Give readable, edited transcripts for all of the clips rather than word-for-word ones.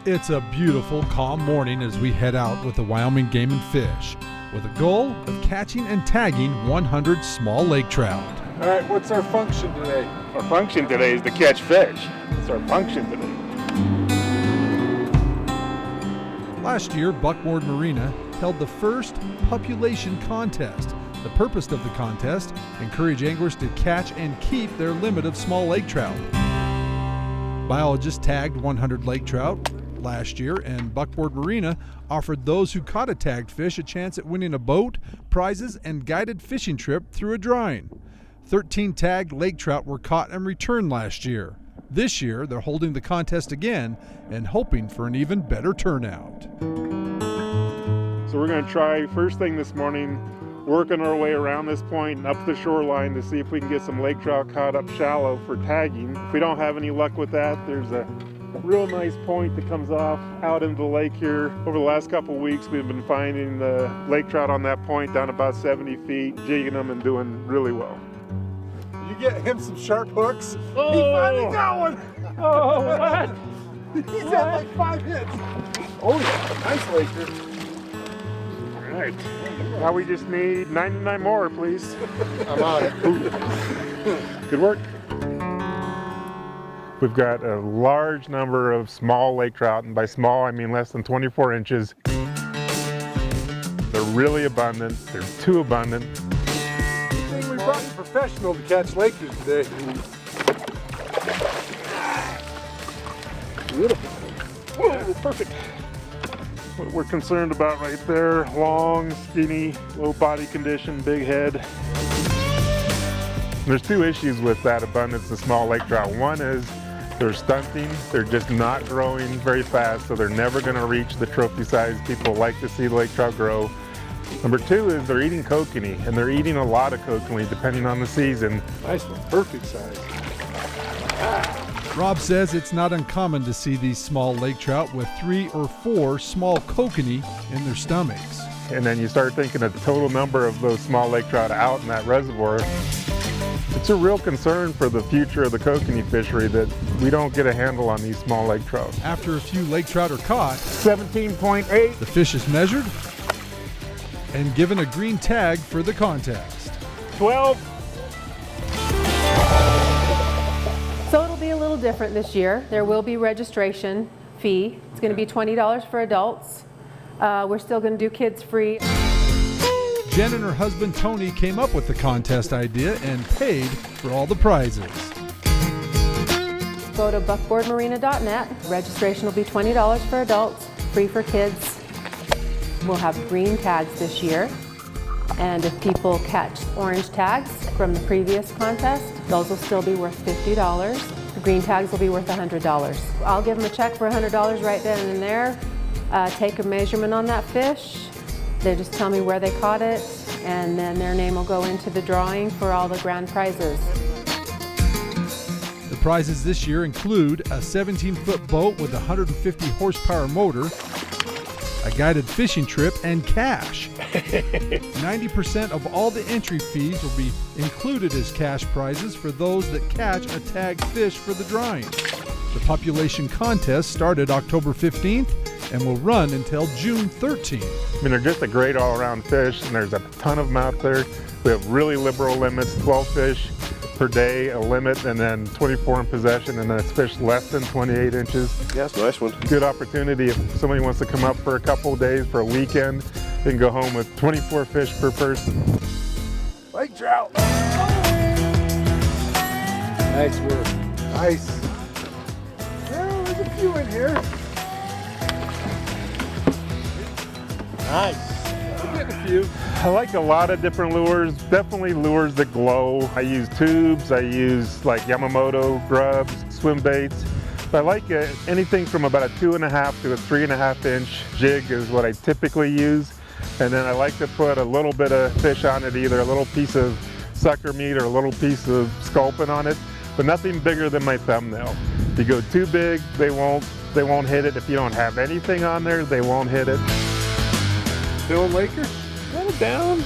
It's a beautiful, calm morning as we head out with the Wyoming Game and Fish, with a goal of catching and tagging 100 small lake trout. All right, what's our function today? Our function today is to catch fish. That's our function today. Last year, Buckboard Marina held the first Pupulation contest. The purpose of the contest, encourage anglers to catch and keep their limit of small lake trout. Biologists tagged 100 lake trout last year, and Buckboard Marina offered those who caught a tagged fish a chance at winning a boat, prizes, and guided fishing trip through a drawing. 13 tagged lake trout were caught and returned last year. This year, they're holding the contest again and hoping for an even better turnout. So we're going to try first thing this morning, working our way around this point and up the shoreline to see if we can get some lake trout caught up shallow for tagging. If we don't have any luck with that, there's a real nice point that comes off out into the lake here. Over the last couple weeks, we've been finding the lake trout on that point down about 70 feet, jigging them and doing really well. You get him some sharp hooks. Oh. He finally got one. Oh, what? He's had like 5 hits. Oh yeah, nice laker. All right, now we just need 99 more, please. I'm on it. Good work. We've got a large number of small lake trout, and by small I mean less than 24 inches. They're really abundant. They're too abundant. Good thing we brought a professional to catch lakers today. Beautiful. Whoa, perfect. What we're concerned about right there, long, skinny, low body condition, big head. There's 2 issues with that abundance of small lake trout. One is they're stunting. They're just not growing very fast, so they're never going to reach the trophy size people like to see the lake trout grow. Number 2 is they're eating kokanee, and they're eating a lot of kokanee depending on the season. Nice one, perfect size. Rob says it's not uncommon to see these small lake trout with 3 or 4 small kokanee in their stomachs. And then you start thinking of the total number of those small lake trout out in that reservoir. It's a real concern for the future of the kokanee fishery that we don't get a handle on these small lake trout. After a few lake trout are caught, 17.8. the fish is measured and given a green tag for the contest. 12. So it'll be a little different this year. There will be registration fee. It's going to be $20 for adults. We're still going to do kids free. Jen and her husband Tony came up with the contest idea and paid for all the prizes. Go to buckboardmarina.net. Registration will be $20 for adults, free for kids. We'll have green tags this year. And if people catch orange tags from the previous contest, those will still be worth $50. The green tags will be worth $100. I'll give them a check for $100 right then and there. Take a measurement on that fish. They just tell me where they caught it, and then their name will go into the drawing for all the grand prizes. The prizes this year include a 17-foot boat with a 150 horsepower motor, a guided fishing trip, and cash. 90% of all the entry fees will be included as cash prizes for those that catch a tagged fish for the drawing. The Pupulation contest started October 15th and will run until June 13th. I mean, they're just a great all-around fish, and there's a ton of them out there. We have really liberal limits, 12 fish per day, a limit, and then 24 in possession, and then it's fish less than 28 inches. Yeah, that's a nice one. Good opportunity if somebody wants to come up for a couple of days for a weekend. They can go home with 24 fish per person. Lake trout. Nice work. Nice. Well, there's a few in here. Nice. We're getting a few. I like a lot of different lures, definitely lures that glow. I use tubes, I use like Yamamoto grubs, swim baits. But I like anything from about a 2.5 to a 3.5 inch jig is what I typically use. And then I like to put a little bit of fish on it, either a little piece of sucker meat or a little piece of sculpin on it, but nothing bigger than my thumbnail. If you go too big, they won't hit it. If you don't have anything on there, they won't hit it. Still Laker? Down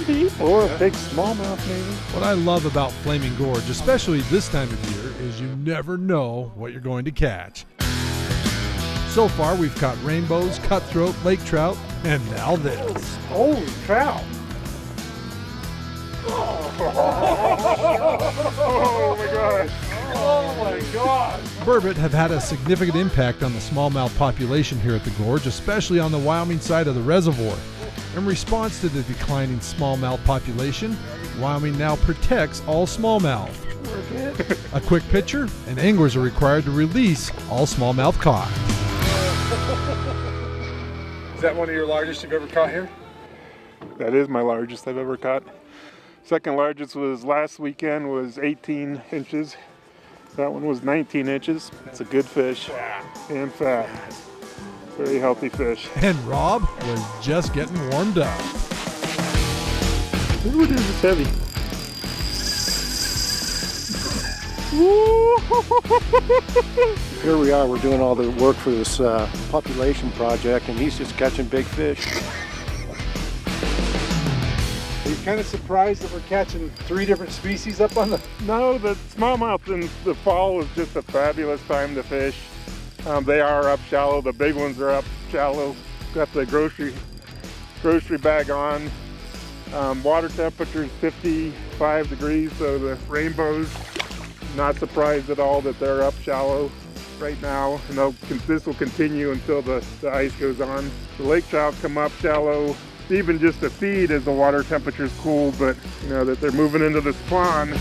deep, or a big smallmouth maybe. What I love about Flaming Gorge, especially this time of year, is you never know what you're going to catch. So far, we've caught rainbows, cutthroat, lake trout, and now this. Holy trout. Oh my gosh. Oh my God. Burbot have had a significant impact on the smallmouth population here at the gorge, especially on the Wyoming side of the reservoir. In response to the declining smallmouth population, Wyoming now protects all smallmouth. A quick picture, and anglers are required to release all smallmouth caught. Is that one of your largest you've ever caught here? That is my largest I've ever caught. Second largest was last weekend, was 18 inches. That one was 19 inches. It's a good fish and fat. Very healthy fish. And Rob was just getting warmed up. Ooh, it is, it's heavy. Here we are, we're doing all the work for this population project, and he's just catching big fish. Are you kind of surprised that we're catching 3 different species up on the... No, the smallmouth in the fall is just a fabulous time to fish. They are up shallow. The big ones are up shallow. Got the grocery bag on. Water temperature is 55 degrees, so the rainbows, not surprised at all that they're up shallow right now. And this will continue until the ice goes on. The lake trout come up shallow, even just to feed as the water temperature is cool, but you know that they're moving into the spawn.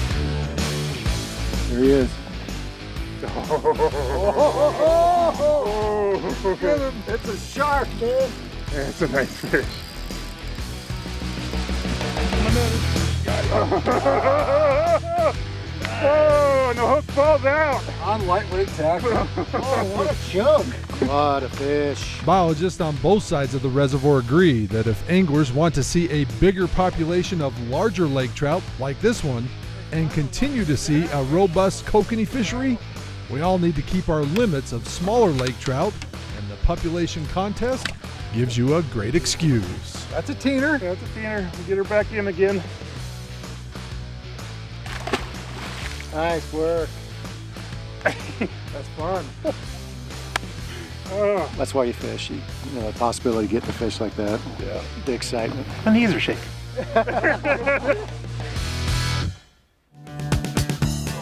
There he is. It's a shark, man. Yeah, it's a nice fish. Oh, and the hook falls out. On lightweight tackle. Oh, what a chunk. What a fish. Biologists on both sides of the reservoir agree that if anglers want to see a bigger population of larger lake trout like this one and continue to see a robust kokanee fishery, we all need to keep our limits of smaller lake trout, and the population contest gives you a great excuse. That's a teener. That's a teener. We'll get her back in again. Nice work. That's fun. Oh, That's why you fish. You know, the possibility of getting a fish like that. yeah. The excitement. My knees are shaking.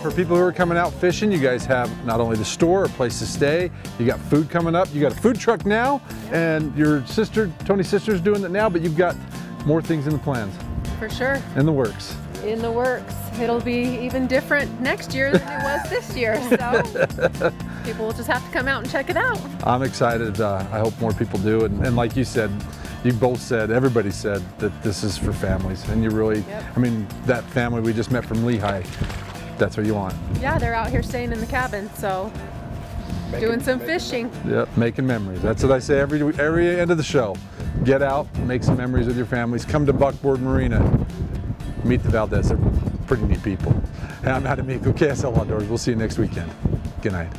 For people who are coming out fishing, you guys have not only the store, a place to stay, you got food coming up, you got a food truck now, and your sister, Tony's sister's doing it now, but you've got more things in the plans, For sure, in the works. in the works. It'll be even different next year than it was this year, so people will just have to come out and check it out. I'm excited. I hope more people do. And like you said, you both said, everybody said that this is for families. And you really, Yep. I mean, that family we just met from Lehigh, that's what you want. Yeah, they're out here staying in the cabin, so doing some fishing. Yep, making memories. That's what I say every end of the show. Get out, make some memories with your families. Come to Buckboard Marina. Meet the Valdez. They're pretty neat people. And I'm Adam Miko, KSL Outdoors. We'll see you next weekend. Good night.